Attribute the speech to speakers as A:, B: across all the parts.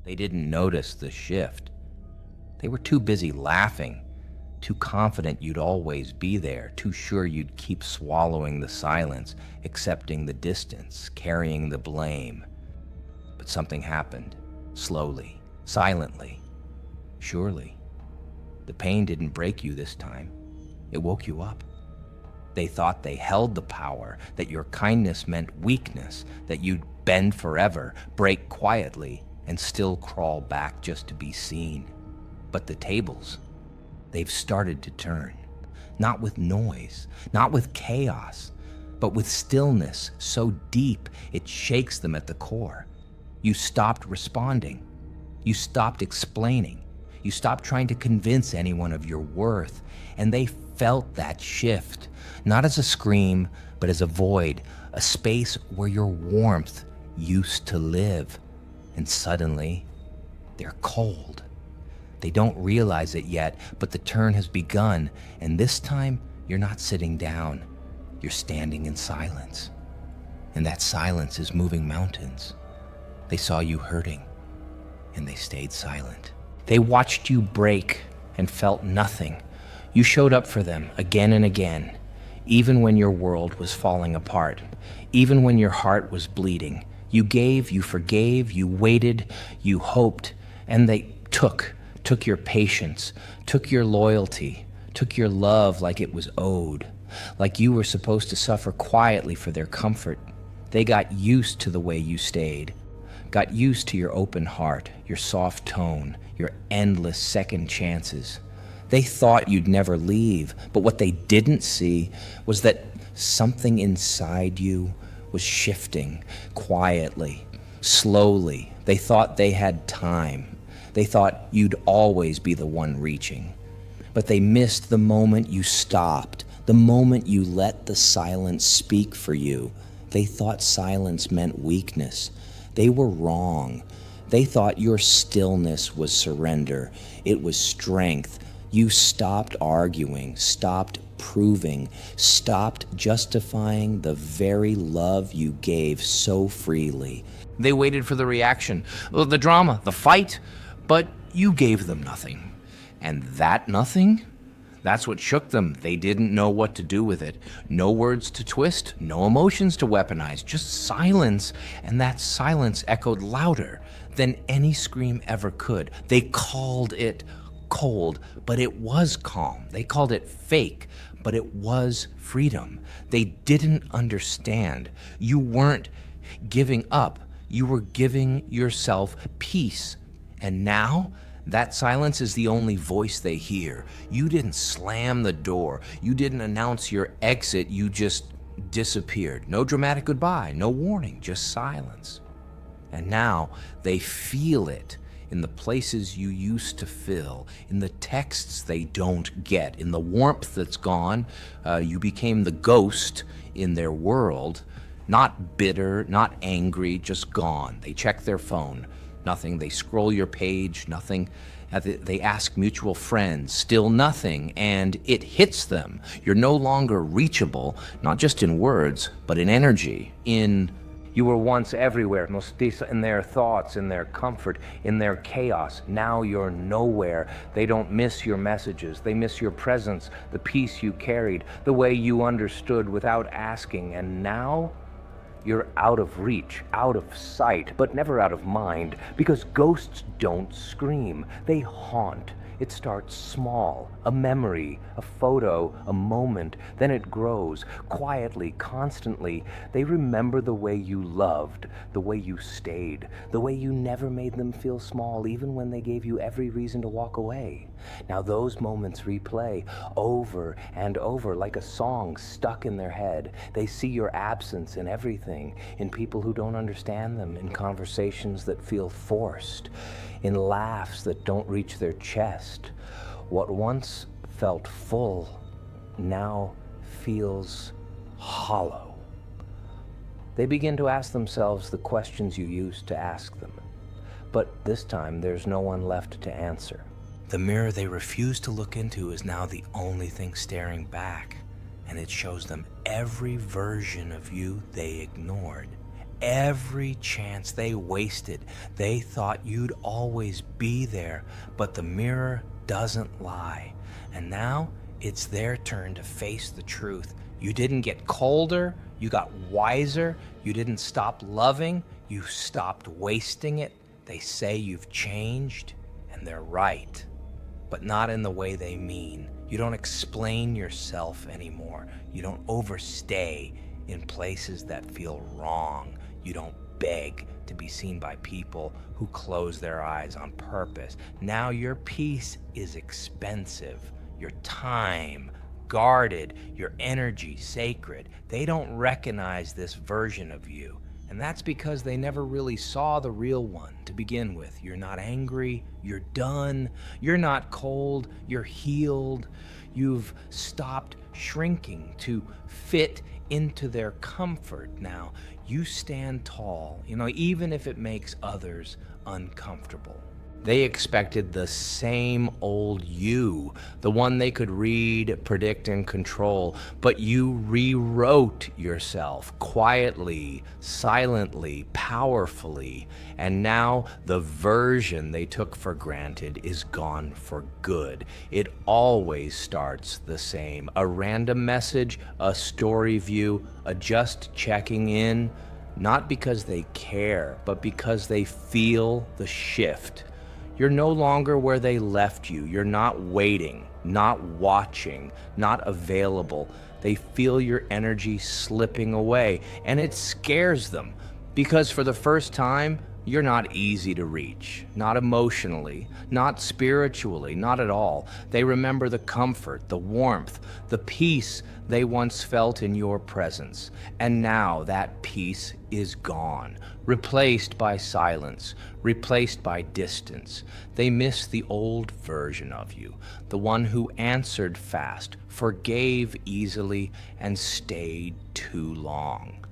A: They didn't notice the shift. They were too busy laughing, too confident you'd always be there, too sure you'd keep swallowing the silence, accepting the distance, carrying the blame. But something happened, slowly, silently, surely. The pain didn't break you this time. It woke you up. They thought they held the power, that your kindness meant weakness, that you'd bend forever, break quietly, and still crawl back just to be seen. But the tables, they've started to turn. Not with noise, not with chaos, but with stillness so deep it shakes them at the core. You stopped responding. You stopped explaining. You stopped trying to convince anyone of your worth. And they felt that shift, not as a scream, but as a void, a space where your warmth used to live. And suddenly, they're cold. They don't realize it yet, but the turn has begun. And this time, you're not sitting down. You're standing in silence. And that silence is moving mountains. They saw you hurting, and they stayed silent. They watched you break and felt nothing. You showed up for them again and again, even when your world was falling apart, even when your heart was bleeding. You gave, you forgave, you waited, you hoped, and they took your patience, took your loyalty, took your love like it was owed, like you were supposed to suffer quietly for their comfort. They got used to the way you stayed, got used to your open heart, your soft tone, your endless second chances. They thought you'd never leave, but what they didn't see was that something inside you was shifting quietly, slowly. They thought they had time. They thought you'd always be the one reaching. But they missed the moment you stopped, the moment you let the silence speak for you. They thought silence meant weakness. They were wrong. They thought your stillness was surrender. It was strength. You stopped arguing, stopped proving, stopped justifying the very love you gave so freely. They waited for the reaction, the drama, the fight, but you gave them nothing. And that nothing? That's what shook them. They didn't know what to do with it. No words to twist, no emotions to weaponize, just silence. And that silence echoed louder than any scream ever could. They called it cold, but it was calm. They called it fake, but it was freedom. They didn't understand. You weren't giving up. You were giving yourself peace. And now, that silence is the only voice they hear. You didn't slam the door. You didn't announce your exit. You just disappeared. No dramatic goodbye, no warning, just silence. And now they feel it in the places you used to fill, in the texts they don't get, in the warmth that's gone. You became the ghost in their world, not bitter, not angry, just gone. They check their phone. Nothing. They scroll your page, nothing. They ask mutual friends, still nothing, and it hits them. You're no longer reachable, not just in words, but in energy, you were once everywhere, in their thoughts, in their comfort, in their chaos. Now you're nowhere. They don't miss your messages. They miss your presence, the peace you carried, the way you understood without asking. And now you're out of reach, out of sight, but never out of mind, because ghosts don't scream. They haunt. It starts small, a memory, a photo, a moment, then it grows, quietly, constantly. They remember the way you loved, the way you stayed, the way you never made them feel small, even when they gave you every reason to walk away. Now those moments replay over and over like a song stuck in their head. They see your absence in everything, in people who don't understand them, in conversations that feel forced, in laughs that don't reach their chest. What once felt full now feels hollow. They begin to ask themselves the questions you used to ask them, but this time there's no one left to answer. The mirror they refuse to look into is now the only thing staring back, and it shows them every version of you they ignored, every chance they wasted. They thought you'd always be there, but the mirror doesn't lie. And now it's their turn to face the truth. You didn't get colder, you got wiser. You didn't stop loving, you stopped wasting it. They say you've changed, and they're right, but not in the way they mean. You don't explain yourself anymore. You don't overstay in places that feel wrong. You don't beg to be seen by people who close their eyes on purpose. Now your peace is expensive, your time guarded, your energy sacred. They don't recognize this version of you. And that's because they never really saw the real one to begin with. You're not angry, you're done, you're not cold, you're healed. You've stopped shrinking to fit into their comfort now. You stand tall, even if it makes others uncomfortable. They expected the same old you, the one they could read, predict, and control, but you rewrote yourself quietly, silently, powerfully, and now the version they took for granted is gone for good. It always starts the same: a random message, a story view, a just checking in, not because they care, but because they feel the shift. You're no longer where they left you. You're not waiting, not watching, not available. They feel your energy slipping away, and it scares them because for the first time, you're not easy to reach, not emotionally, not spiritually, not at all. They remember the comfort, the warmth, the peace they once felt in your presence. And now that peace is gone, replaced by silence, replaced by distance. They miss the old version of you, the one who answered fast, forgave easily, and stayed too long.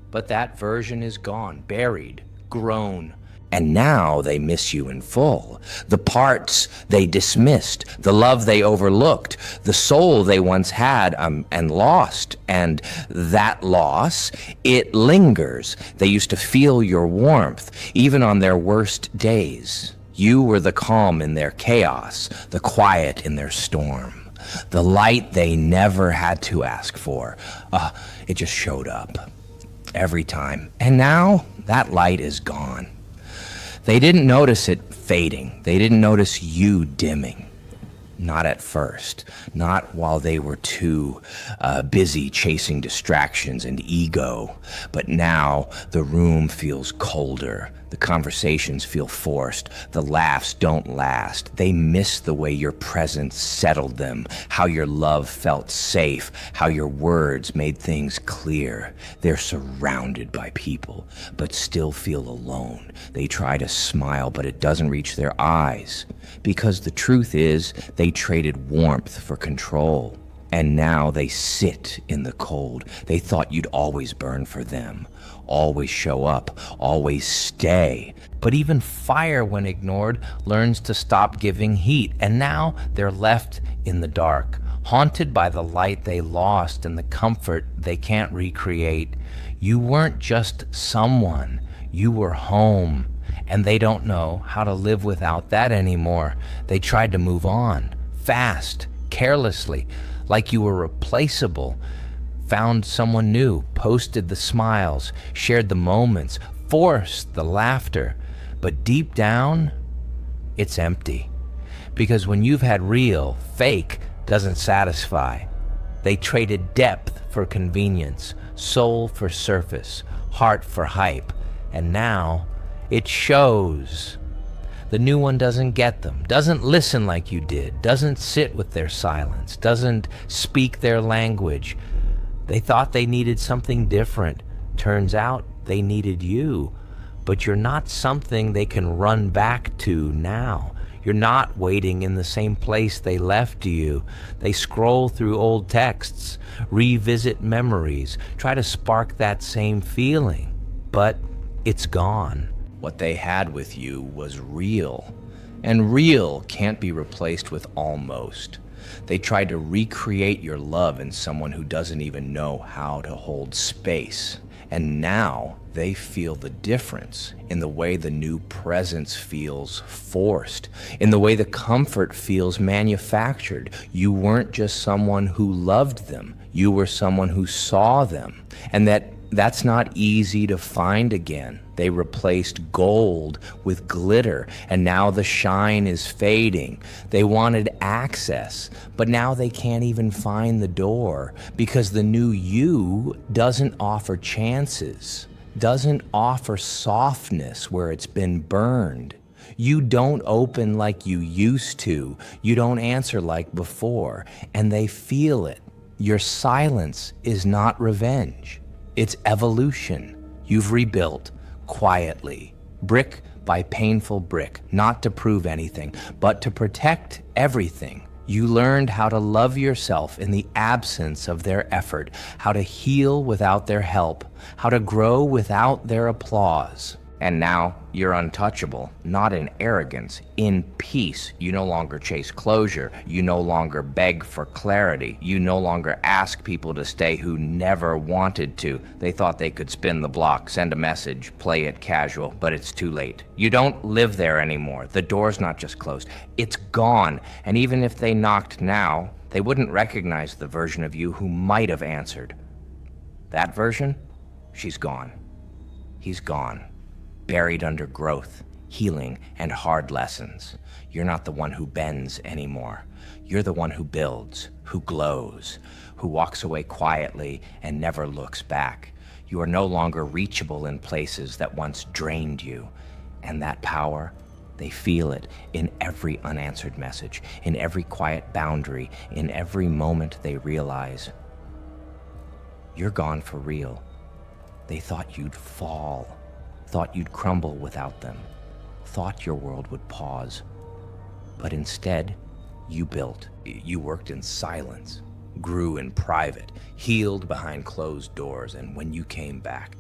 A: But that version is gone, buried, grown, and now they miss you in full. The parts they dismissed, the love they overlooked, the soul they once had and lost. And that loss, it lingers. They used to feel your warmth, even on their worst days. You were the calm in their chaos, the quiet in their storm, the light they never had to ask for. It just showed up every time. And now that light is gone. They didn't notice it fading. They didn't notice you dimming. Not at first. Not while they were too busy chasing distractions and ego. But now the room feels colder. The conversations feel forced. The laughs don't last. They miss the way your presence settled them, how your love felt safe, how your words made things clear. They're surrounded by people, but still feel alone. They try to smile, but it doesn't reach their eyes. Because the truth is, they traded warmth for control. And now they sit in the cold. They thought you'd always burn for them, always show up, always stay. But even fire, when ignored, learns to stop giving heat. And now they're left in the dark, haunted by the light they lost and the comfort they can't recreate. You weren't just someone, you were home. And they don't know how to live without that anymore. They tried to move on, fast, carelessly, like you were replaceable. Found someone new, posted the smiles, shared the moments, forced the laughter. But deep down, it's empty. Because when you've had real, fake doesn't satisfy. They traded depth for convenience, soul for surface, heart for hype. And now it shows. The new one doesn't get them, doesn't listen like you did, doesn't sit with their silence, doesn't speak their language. They thought they needed something different. Turns out they needed you. But you're not something they can run back to now. You're not waiting in the same place they left you. They scroll through old texts, revisit memories, try to spark that same feeling. But it's gone. What they had with you was real, and real can't be replaced with almost. They tried to recreate your love in someone who doesn't even know how to hold space. And now they feel the difference in the way the new presence feels forced, in the way the comfort feels manufactured. You weren't just someone who loved them, you were someone who saw them. And that's not easy to find again. They replaced gold with glitter, and now the shine is fading. They wanted access, but now they can't even find the door because the new you doesn't offer chances, doesn't offer softness where it's been burned. You don't open like you used to. You don't answer like before, and they feel it. Your silence is not revenge. It's evolution. You've rebuilt quietly, brick by painful brick, not to prove anything, but to protect everything. You learned how to love yourself in the absence of their effort, how to heal without their help, how to grow without their applause. And now you're untouchable, not in arrogance, in peace. You no longer chase closure. You no longer beg for clarity. You no longer ask people to stay who never wanted to. They thought they could spin the block, send a message, play it casual, but it's too late. You don't live there anymore. The door's not just closed, it's gone. And even if they knocked now, they wouldn't recognize the version of you who might have answered. That version? She's gone. He's gone. Buried under growth, healing, and hard lessons. You're not the one who bends anymore. You're the one who builds, who glows, who walks away quietly and never looks back. You are no longer reachable in places that once drained you. And that power, they feel it in every unanswered message, in every quiet boundary, in every moment they realize you're gone for real. They thought you'd fall, thought you'd crumble without them, thought your world would pause. But instead, you built. You worked in silence, grew in private, healed behind closed doors, and when you came back,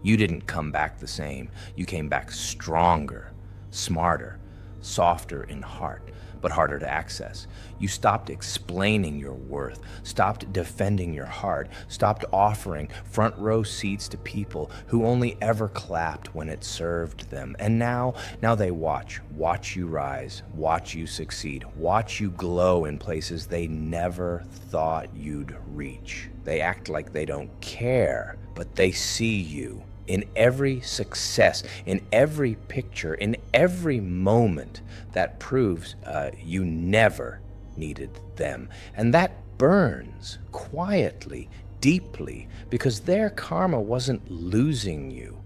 A: you didn't come back the same. You came back stronger, smarter, softer in heart, but harder to access. You stopped explaining your worth, stopped defending your heart, stopped offering front row seats to people who only ever clapped when it served them. And now they watch you rise, watch you succeed, watch you glow in places they never thought you'd reach. They act like they don't care, but they see you. In every success, in every picture, in every moment, that proves you never needed them. And that burns quietly, deeply, because their karma wasn't losing you.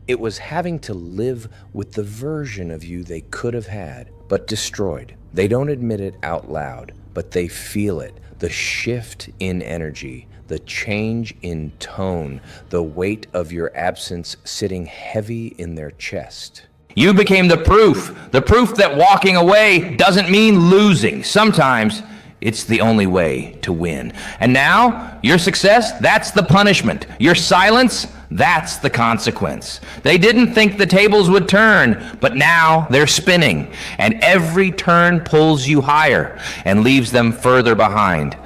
A: It was having to live with the version of you they could have had, but destroyed. They don't admit it out loud, but they feel it. The shift in energy, the change in tone, the weight of your absence sitting heavy in their chest. You became the proof that walking away doesn't mean losing. Sometimes it's the only way to win. And now, your success, that's the punishment. Your silence, that's the consequence. They didn't think the tables would turn, but now they're spinning. And every turn pulls you higher and leaves them further behind.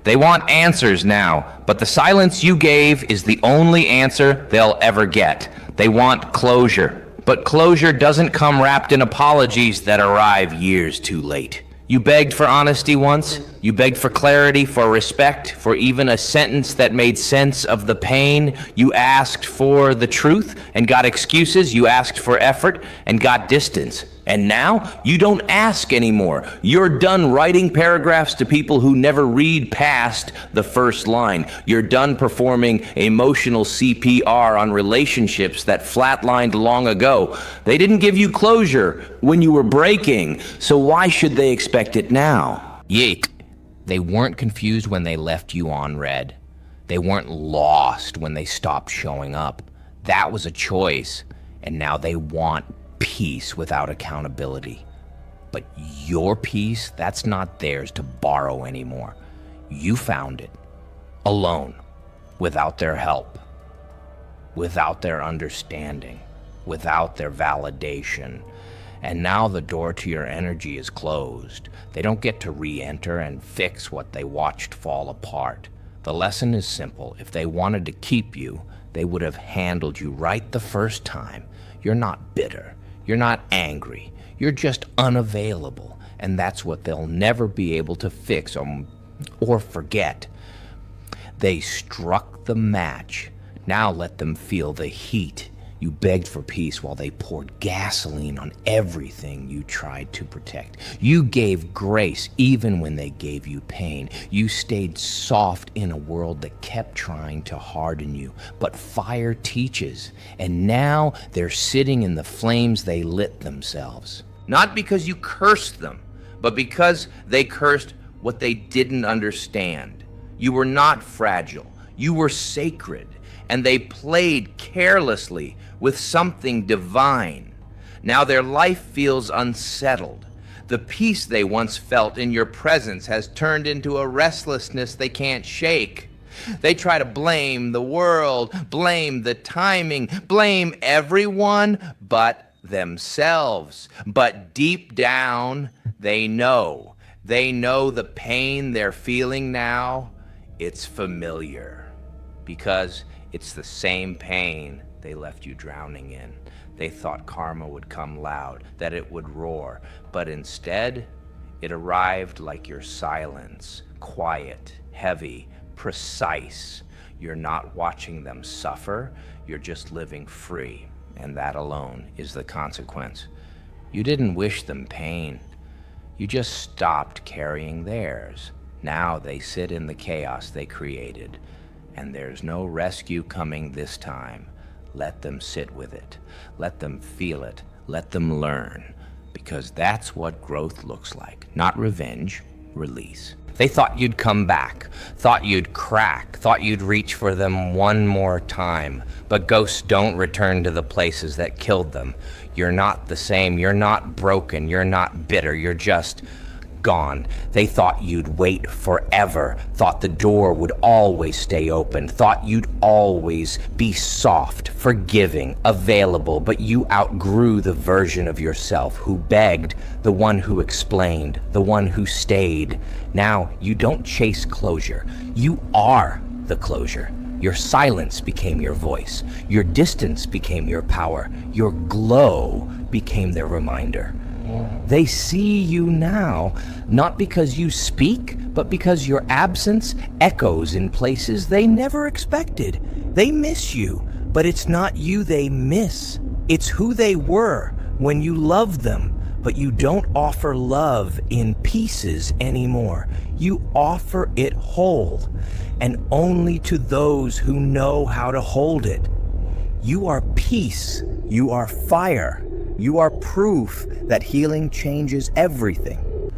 A: They want answers now, but the silence you gave is the only answer they'll ever get. They want closure, but closure doesn't come wrapped in apologies that arrive years too late. You begged for honesty once. You begged for clarity, for respect, for even a sentence that made sense of the pain. You asked for the truth and got excuses. You asked for effort and got distance. And now you don't ask anymore. You're done writing paragraphs to people who never read past the first line. You're done performing emotional CPR on relationships that flatlined long ago. They didn't give you closure when you were breaking, so why should they expect it now? Yeek. They weren't confused when they left you on red. They weren't lost when they stopped showing up. That was a choice, and now they want peace without accountability. But your peace, that's not theirs to borrow anymore. You found it, alone, without their help, without their understanding, without their validation. And now the door to your energy is closed. They don't get to re-enter and fix what they watched fall apart. The lesson is simple. If they wanted to keep you, they would have handled you right the first time. You're not bitter. You're not angry. You're just unavailable. And that's what they'll never be able to fix or forget. They struck the match. Now let them feel the heat. You begged for peace while they poured gasoline on everything you tried to protect. You gave grace even when they gave you pain. You stayed soft in a world that kept trying to harden you. But fire teaches, and now they're sitting in the flames they lit themselves. Not because you cursed them, but because they cursed what they didn't understand. You were not fragile. You were sacred. And they played carelessly with something divine. Now their life feels unsettled. The peace they once felt in your presence has turned into a restlessness they can't shake. They try to blame the world, blame the timing, blame everyone but themselves. But deep down, they know. They know the pain they're feeling now. It's familiar. Because it's the same pain they left you drowning in. They thought karma would come loud, that it would roar, but instead, it arrived like your silence, quiet, heavy, precise. You're not watching them suffer, you're just living free, and that alone is the consequence. You didn't wish them pain. You just stopped carrying theirs. Now they sit in the chaos they created. And there's no rescue coming this time. Let them sit with it. Let them feel it. Let them learn. Because that's what growth looks like. Not revenge, release. They thought you'd come back, thought you'd crack, thought you'd reach for them one more time. But ghosts don't return to the places that killed them. You're not the same. You're not broken. You're not bitter. You're just gone. They thought you'd wait forever, thought the door would always stay open, thought you'd always be soft, forgiving, available, but you outgrew the version of yourself who begged, the one who explained, the one who stayed. Now you don't chase closure. You are the closure. Your silence became your voice. Your distance became your power. Your glow became their reminder. They see you now, not because you speak, but because your absence echoes in places they never expected. They miss you, but it's not you they miss. It's who they were when you loved them, but you don't offer love in pieces anymore. You offer it whole, and only to those who know how to hold it. You are peace. You are fire. You are proof that healing changes everything.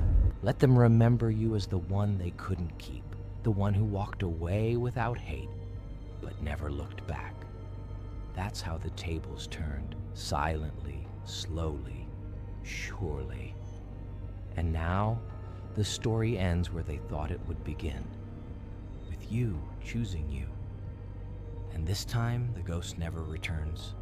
A: Let them remember you as the one they couldn't keep, the one who walked away without hate, but never looked back. That's how the tables turned, silently, slowly, surely. And now, the story ends where they thought it would begin, with you choosing you. And this time, the ghost never returns.